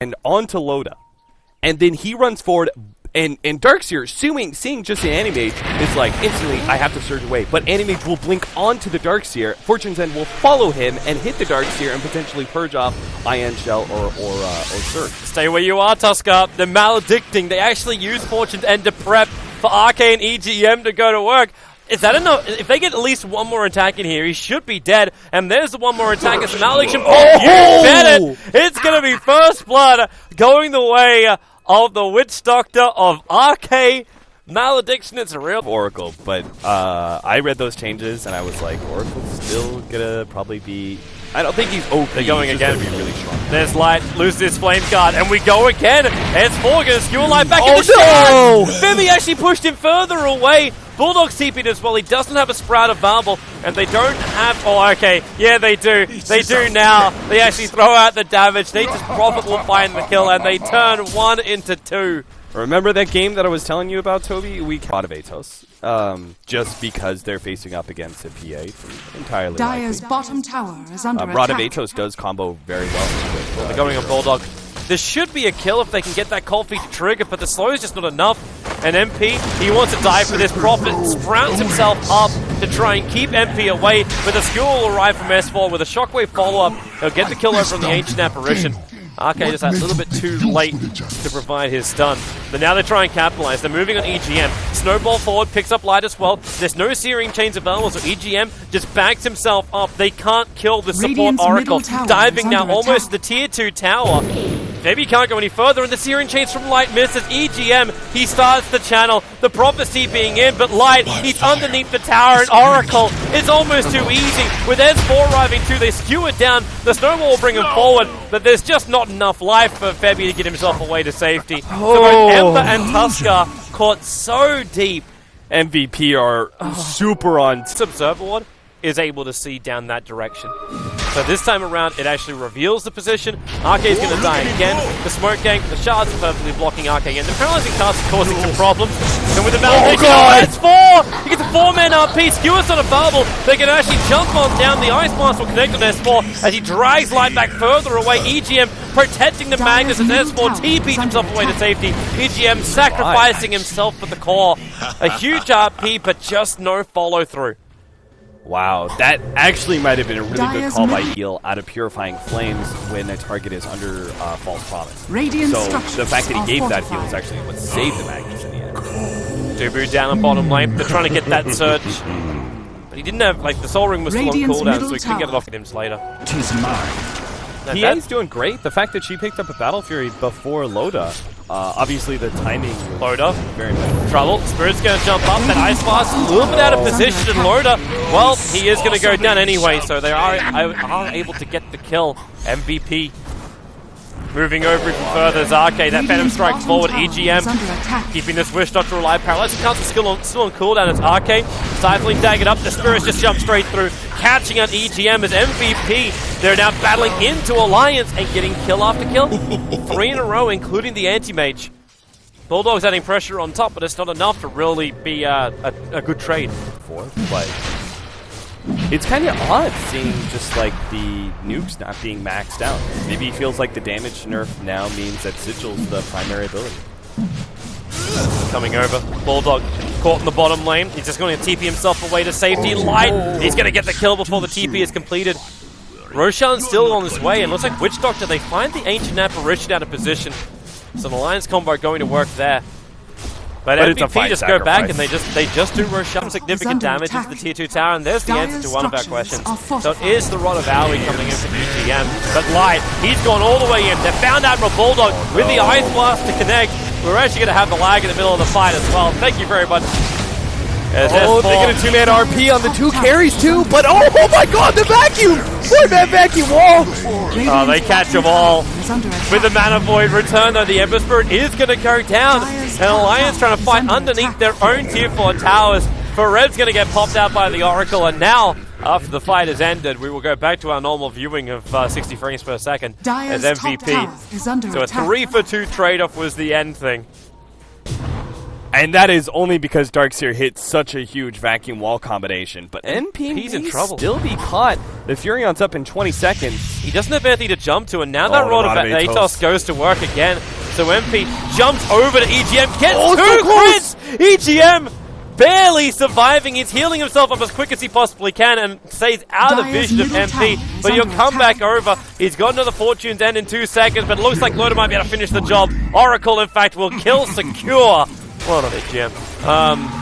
and onto Loda. And then he runs forward, and Darkseer, seeing just the Animage, is like, instantly, I have to surge away. But Animage will blink onto the Darkseer, Fortune's End will follow him and hit the Darkseer and potentially purge off Ion Shell or Surge. Stay where you are, Tusker. They're maledicting. They actually use Fortune's End to prep for RK and EGM to go to work. Is that enough? If they get at least one more attack in here, he should be dead. And there's the one more attack. It's a malediction. Oh, you bet it! It's going to be first blood going the way of the Witch Doctor of RK. Malediction, it's a real Oracle, but I read those changes and I was like, Oracle's still going to probably be... I don't think he's OP. They're going he's again. Be really strong. There's Light, loses his Flame Guard, and we go again. It's 4 going to skewer Light back Oh, into no! Femi actually pushed him further away. Bulldog's TP'd as well. He doesn't have a Sprout available, and they don't have... Oh, okay. Yeah, they do. They do now. They actually throw out the damage. Nature's Prophet will find the kill, and they turn 1 into 2. Remember that game that I was telling you about, Toby? We caught of Atos. Just because they're facing up against a PA. Entirely Dire's likely. bottom tower is under Rod of attack. Atos does combo very well with They're going on Bulldog. There should be a kill if they can get that cold feet to trigger, but the slow is just not enough. And MP, he wants to die for this. Prophet sprouts himself up to try and keep MP away, but the skill will arrive from S4 with a shockwave follow-up. He'll get the kill over on the Ancient Apparition. RK just a little bit too late to provide his stun. But now they try and capitalize. They're moving on EGM. Snowball forward, picks up Light as well. There's no Searing Chains available, so EGM just backs himself up. They can't kill the support Radiant's Oracle. middle tower Diving is now under almost attack. the tier 2 tower. Maybe he can't go any further, and the Searing Chains from Light misses. EGM, he starts the channel. The Prophecy being in, but Light, he's underneath the tower, and Oracle is almost too easy. With S4 arriving too, they skew it down. The Snowball will bring him forward, but there's just not enough life for Febby to get himself away to safety. So both Ember and Tusker caught so deep. MVP are super on. Observer Ward is able to see down that direction. So this time around, it actually reveals the position. RK is going to die again. The Smoke Gang, the Shards are perfectly blocking RK again. The Paralyzing Cast is causing some problems. And with the Malediction, that's 4! He gets a 4-man RP. Skewer's not available. They can actually jump on down. The Ice Blast will connect on S4 as he drags Light back further away. EGM protecting the Magnus as S4 TPs himself away to safety. EGM sacrificing himself for the core. A huge RP, but just no follow-through. Wow, that actually might have been a really good Dire's call by middle- Heal out of Purifying Flames when a target is under False Promise. Radiant So structures the fact that are he gave that heal fortified. is actually what saved the Magnus in the end. Dubu down on bottom lane. They're trying to get that surge. But he didn't have, like, the Soul Ring was still on Radiant's cooldown, middle so he couldn't get it tower. off him later. Tis mine. PA's doing great. The fact that she picked up a Battle Fury before Loda, obviously the timing was Loda. very much. Trouble. Spirit's going to jump up. That Ice Blast a little bit out of position. And Loda, well, he is going to go down anyway, so they are able to get the kill. MVP. Moving over even further is RK. That Phantom Strike forward. EGM keeping this Wish Doctor alive. Paralyzing Cast is still on cooldown. It's RK. Stifling Daggered up. The Spirits just jump straight through. Catching out EGM as MVP. They're now battling into Alliance and getting kill after kill. 3 in a row, including the Anti-Mage. Bulldog's adding pressure on top, but it's not enough to really be a good trade. But it's kind of odd seeing just like the nukes not being maxed out. Maybe he feels like the damage nerf now means that Sigil's the primary ability. Coming over. Bulldog caught in the bottom lane. He's just going to TP himself away to safety. Light. He's going to get the kill before the TP is completed. Roshan's still on his way, and looks like Witch Doctor, they find the Ancient Apparition out of position. So the Alliance combo going to work there. But it's a MVP fight just go back sacrifice. and they just do Roshan significant damage into the tier 2 tower, and there's the answer to one of our questions. So it is the Rod of Aoi coming in for EGM. But Light, he's gone all the way in. They found Admiral Bulldog with the Ice Blast to connect. We're actually going to have the lag in the middle of the fight as well. Thank you very much. Oh, they get a 2-man RP on the 2 carries too, but oh my god, the vacuum! 4-man vacuum wall! Oh, they catch them all. With With the Mana Void return, though, the Ember Spirit is going to go down. And Alliance trying to fight underneath their own tier 4 towers. Fared's going to get popped out by the Oracle, and now, after the fight has ended, we will go back to our normal viewing of 60 frames per second as MVP. So a 3-for-2 trade-off was the end thing. And that is only because Darkseer hit such a huge vacuum wall combination. But NP He's in may trouble. still be caught. The Furion's up in 20 seconds. He doesn't have anything to jump to, and now that Rod of Atos goes to work again. So MP jumps over to EGM, gets two crits! EGM barely surviving. He's healing himself up as quick as he possibly can and stays out of the vision of MP. But he'll come back over. He's got another Fortune's End in 2 seconds, but it looks like Loda might be able to finish the job. Oracle, in fact, will kill secure. Well, not EGM.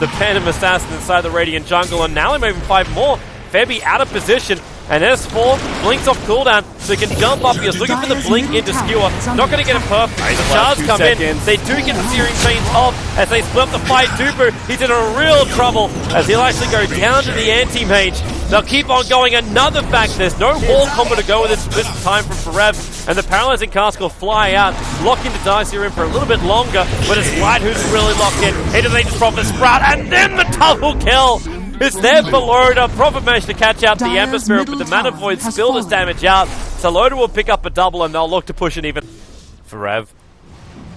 The Phantom Assassin inside the Radiant Jungle, and now maybe 5 more. Febby out of position. And S4 blinks off cooldown, so he can jump up. He was looking for the blink into Skewer. Not going to get it perfect. The shards come in. They do get the searing chains off as they split up the fight. Duper, he's in a real trouble as he'll actually go down to the anti-mage. They'll keep on going. Another back. There's no wall combo to go with this time from Forev. And the Paralyzing Cask will fly out, lock into Darkseer in for a little bit longer. But it's Light who's really locked in. Into the Aegis Prophet Sprout, and then the double kill. It's there for Loda. Prophet managed to catch out the Ember Spirit, but the Mana Void spilled his damage out. So Loda will pick up a double, and they'll look to push it even. Forev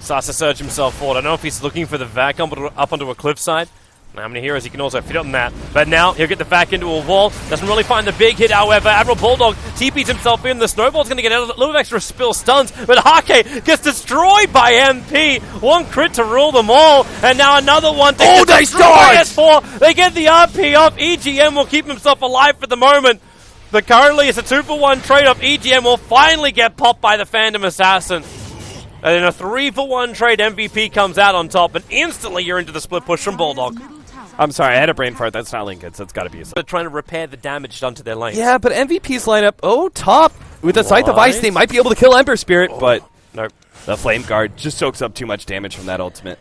starts to surge himself forward. I don't know if he's looking for the vac up onto a cliffside. How many heroes he can also fit on that. But now he'll get the vac into a wall. Doesn't really find the big hit, however. Admiral Bulldog TP's himself in. The Snowball's going to get a little extra spill stuns. But Hake gets destroyed by MP. One crit to rule them all. And now another one to they start! S4. They get the RP off. EGM will keep himself alive for the moment. But currently it's a 2-for-1 trade-off. EGM will finally get popped by the Phantom Assassin. And in a 3-for-1 trade, MVP comes out on top. And instantly you're into the split push from Bulldog. I'm sorry, I had a brain fart. That's not Lincoln, so it's got to be a... They're trying to repair the damage done to their lanes. Yeah, but MVP's lineup, top. With the Scythe of Ice, they might be able to kill Ember Spirit, but nope. The Flame Guard just soaks up too much damage from that ultimate.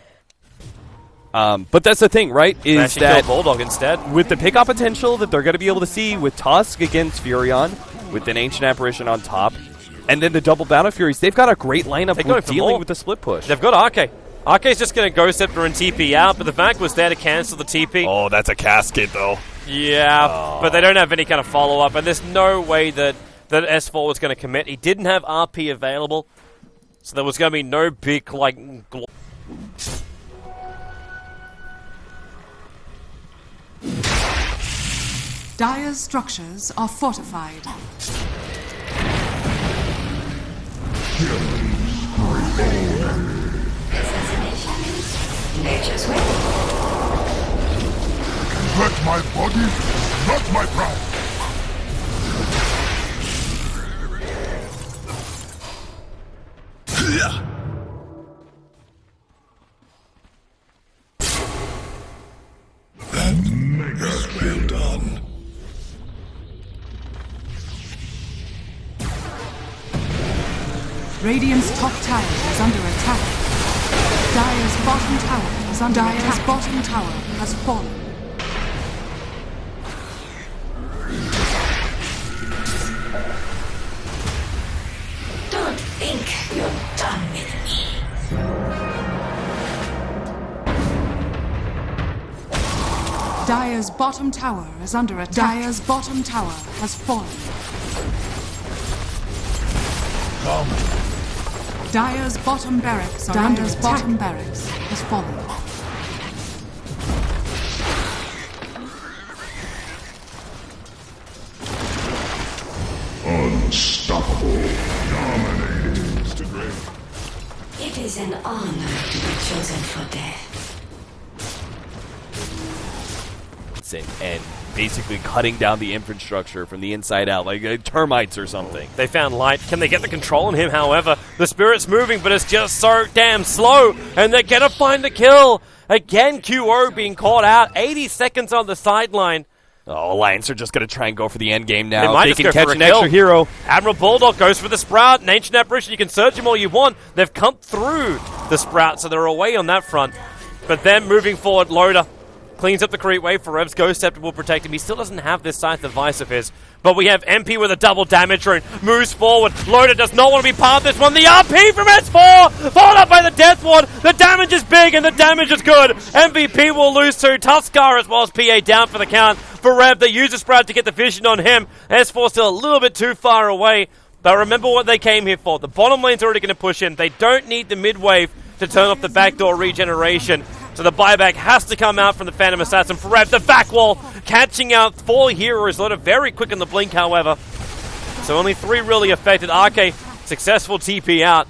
But that's the thing, right? Is that kill Bulldog instead. With the pickup potential that they're going to be able to see with Tusk against Furion, with an Ancient Apparition on top, and then the double Battle Furies, they've got a great lineup with dealing with the split push. They've got Arke. Arke's just going to Ghost Scepter and TP out, but the Vac was there to cancel the TP. Oh, that's a casket, though. Yeah, but they don't have any kind of follow-up, and there's no way that S4 was going to commit. He didn't have RP available, so there was going to be no big, Dire's structures are fortified. Nature's way. Hurt my body, not my pride. Then mega well done. Radiant's top tower is under attack. Dire's bottom tower is under attack. Dire's bottom tower has fallen. Don't think you're done with me. Dire's bottom tower is under attack. Dire's bottom tower has fallen. Come. Dire's bottom barracks are under attack. Bottom barracks has fallen. Unstoppable. Dominating. Mr. Gray. It is an honor to be chosen for death. And basically cutting down the infrastructure from the inside out, like termites or something. They found Light. Can they get the control on him, however? The Spirit's moving, but it's just so damn slow, and they're gonna find the kill. Again, QO being caught out. 80 seconds on the sideline. Oh, Alliance are just going to try and go for the end game now. They might They just can go catch for an a kill. extra hero. Admiral Bulldog goes for the Sprout. An Ancient Apparition, you can surge him all you want. They've come through the Sprout, so they're away on that front. But then moving forward, Loda cleans up the creep wave. Forev's Ghost Scepter will protect him. He still doesn't have this Scythe of Vice of his. But we have MP with a double damage rune. Moves forward. Loda does not want to be part of this one. The RP from S4! Followed up by the Death Ward. The damage is big and the damage is good. MVP will lose to Tuskar as well as PA down for the count. Forev, they use the Sprout to get the vision on him. S4 still a little bit too far away. But remember what they came here for. The bottom lane's already going to push in. They don't need the mid wave to turn off the backdoor regeneration. So the buyback has to come out from the Phantom Assassin. Forev, the back wall, catching out 4 heroes. Loda very quick in the blink, however. So only 3 really affected. Arke, successful TP out.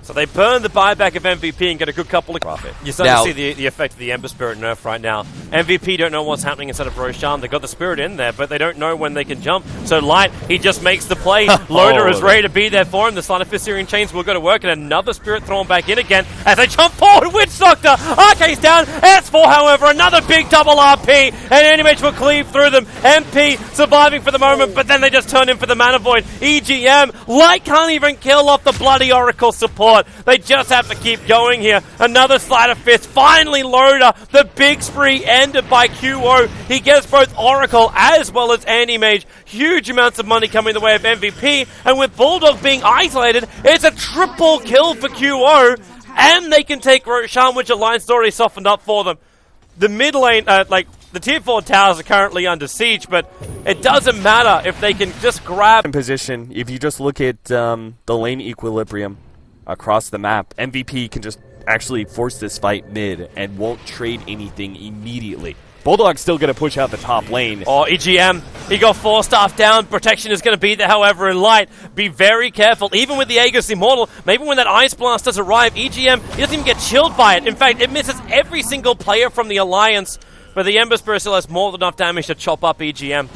So they burn the buyback of MVP and get a good couple of profit. You're starting to see the effect of the Ember Spirit nerf right now. MVP don't know what's happening inside of Roshan. They got the Spirit in there, but they don't know when they can jump. So Light, he just makes the play. Loader is ready to be there for him. The Slider Fist Syrian Chains will go to work, and another Spirit thrown back in again as they jump forward. Witch Doctor, Arcade's down. S4, however, another big double RP, and Animage will cleave through them. MP surviving for the moment, but then they just turn in for the Mana Void. EGM, Light can't even kill off the bloody Oracle support. They just have to keep going here. Another Slider Fist. Finally, Loader. The big spree ended by QO. He gets both Oracle as well as Anti-Mage. Huge amounts of money coming the way of MVP. And with Bulldog being isolated, it's a triple kill for QO. And they can take Roshan, which Alliance already softened up for them. The mid lane, the tier 4 towers are currently under siege, but it doesn't matter if they can just grab... In position, if you just look at the lane equilibrium across the map, MVP can just actually force this fight mid and won't trade anything immediately. Bulldog's still going to push out the top lane. Oh, EGM, he got 4 staff down. Protection is going to be there, however, in Light. Be very careful. Even with the Aegis Immortal, maybe when that Ice Blast does arrive, EGM, he doesn't even get chilled by it. In fact, it misses every single player from the Alliance, but the Ember Spirit still has more than enough damage to chop up EGM.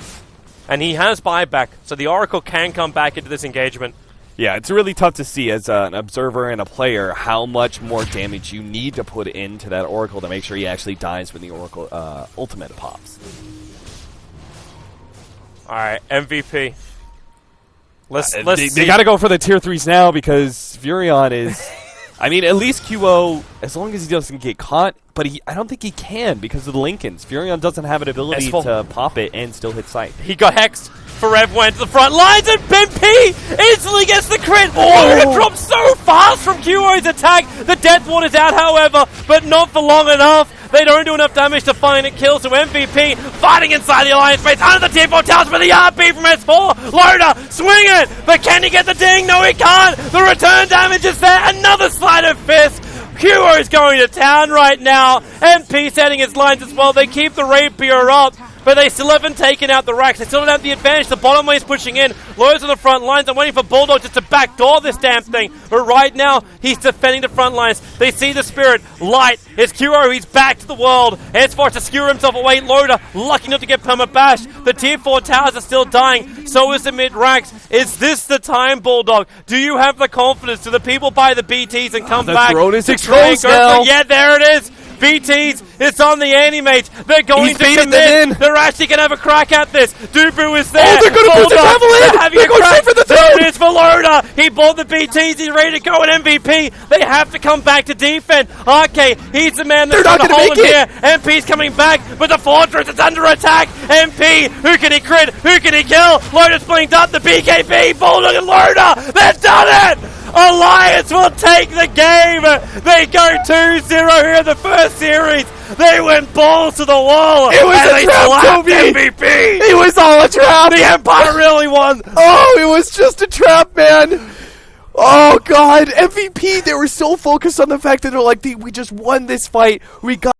And he has buyback, so the Oracle can come back into this engagement. Yeah, it's really tough to see as an observer and a player how much more damage you need to put into that Oracle to make sure he actually dies when the Oracle ultimate pops. Alright, MVP. They got to go for the tier 3s now because Furion is... I mean, at least QO, as long as he doesn't get caught, but I don't think he can because of the Lincolns. Furion doesn't have an ability to pop it and still hit sight. He got hexed. Forev went to the front lines, and MP instantly gets the crit. Oh, it drops so fast from QO's attack. The Death Ward is out, however, but not for long enough. They don't do enough damage to find it kill, so MVP fighting inside the Alliance base under the tier 4 towers for the RP from S4. Loader, swing it, but can he get the ding? No, he can't. The return damage is there. Another Slider Fist. QO is going to town right now. MP setting his lines as well. They keep the Rapier up, but they still haven't taken out the racks. They still don't have the advantage. The bottom lane's pushing in. Lowe's on the front lines. I'm waiting for Bulldog just to backdoor this damn thing. But right now, he's defending the front lines. They see the Spirit. Light. It's QO. He's back to the world. It's forced to skewer himself away. Loader, lucky not to get perma bash. The tier 4 towers are still dying. So is the mid racks. Is this the time, Bulldog? Do you have the confidence? Do the people buy the BTs and come back? The throne is exposed now. Yeah, there it is. BTs, it's on the Animates. They're going to commit. They're actually going to have a crack at this. Dubu is there. Oh, they're going to push the Javelin. They're going straight for the throne. There it is for Loda. He bought the BTs. He's ready to go at MVP. They have to come back to defend. Okay, he's the man that's going to hold him here. MP's coming back, but the Fortress is under attack. MP, who can he crit? Who can he kill? Loda's blinked up. The BKB, Bulldog and Loda. They've done it. Alliance will take the game. They go 2-0 here in the first series. They went balls to the wall. It was a trap, Toby. MVP. It was all a trap. The Empire really won. Oh, it was just a trap, man. Oh, God. MVP, they were so focused on the fact that they're like, we just won this fight. We got